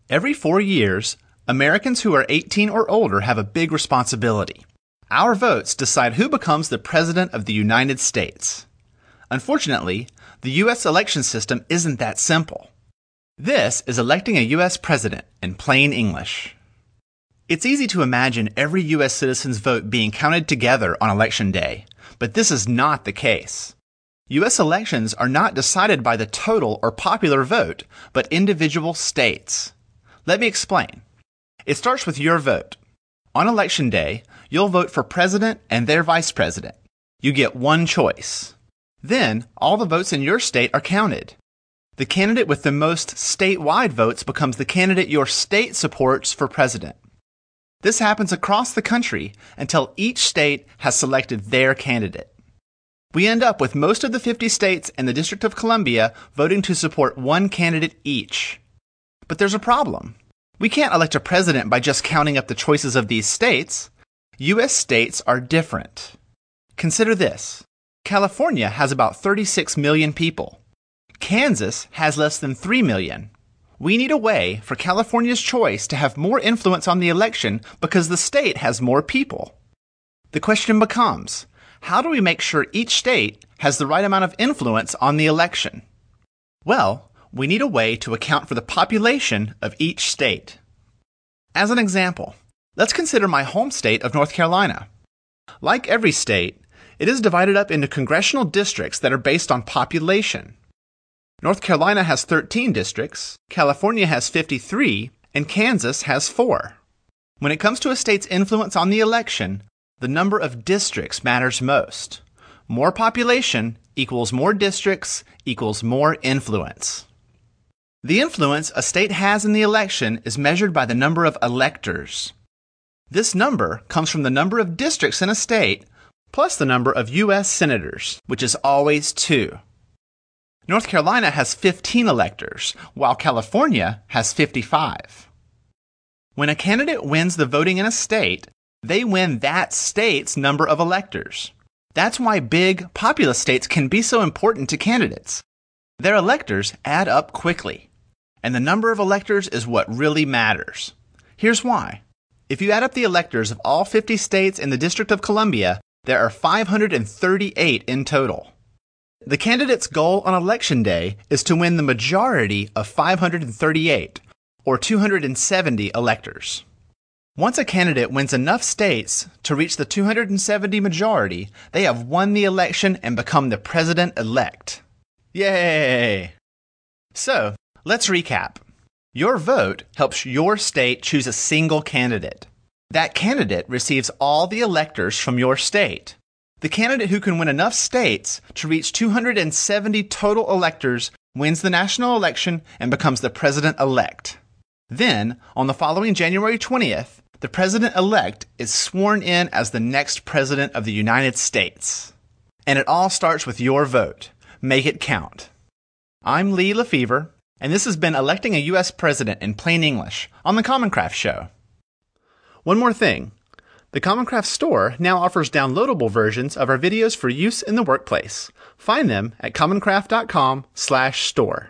Every 4 years, Americans who are 18 or older have a big responsibility. Our votes decide who becomes the President of the United States. Unfortunately, the U.S. election system isn't that simple. This is electing a U.S. president in plain English. It's easy to imagine every U.S. citizen's vote being counted together on Election Day, but this is not the case. U.S. elections are not decided by the total or popular vote, but individual states. Let me explain. It starts with your vote. On Election Day, you'll vote for president and their vice president. You get one choice. Then, all the votes in your state are counted. The candidate with the most statewide votes becomes the candidate your state supports for president. This happens across the country until each state has selected their candidate. We end up with most of the 50 states and the District of Columbia voting to support one candidate each. But there's a problem. We can't elect a president by just counting up the choices of these states. U.S. states are different. Consider this. California has about 36 million people. Kansas has less than 3 million. We need a way for California's choice to have more influence on the election because the state has more people. The question becomes, how do we make sure each state has the right amount of influence on the election? Well, we need a way to account for the population of each state. As an example, let's consider my home state of North Carolina. Like every state, it is divided up into congressional districts that are based on population. North Carolina has 13 districts, California has 53, and Kansas has 4. When it comes to a state's influence on the election, the number of districts matters most. More population equals more districts equals more influence. The influence a state has in the election is measured by the number of electors. This number comes from the number of districts in a state plus the number of U.S. senators, which is always 2. North Carolina has 15 electors, while California has 55. When a candidate wins the voting in a state, they win that state's number of electors. That's why big, populous states can be so important to candidates. Their electors add up quickly, and the number of electors is what really matters. Here's why. If you add up the electors of all 50 states in the District of Columbia, there are 538 in total. The candidate's goal on Election Day is to win the majority of 538, or 270 electors. Once a candidate wins enough states to reach the 270 majority, they have won the election and become the president-elect. Yay! So, let's recap. Your vote helps your state choose a single candidate. That candidate receives all the electors from your state. The candidate who can win enough states to reach 270 total electors wins the national election and becomes the president-elect. Then, on the following January 20th, the president-elect is sworn in as the next president of the United States. And it all starts with your vote. Make it count. I'm Lee Lefevre, and this has been Electing a U.S. President in Plain English on the Common Craft Show. One more thing. The Common Craft store now offers downloadable versions of our videos for use in the workplace. Find them at commoncraft.com/store.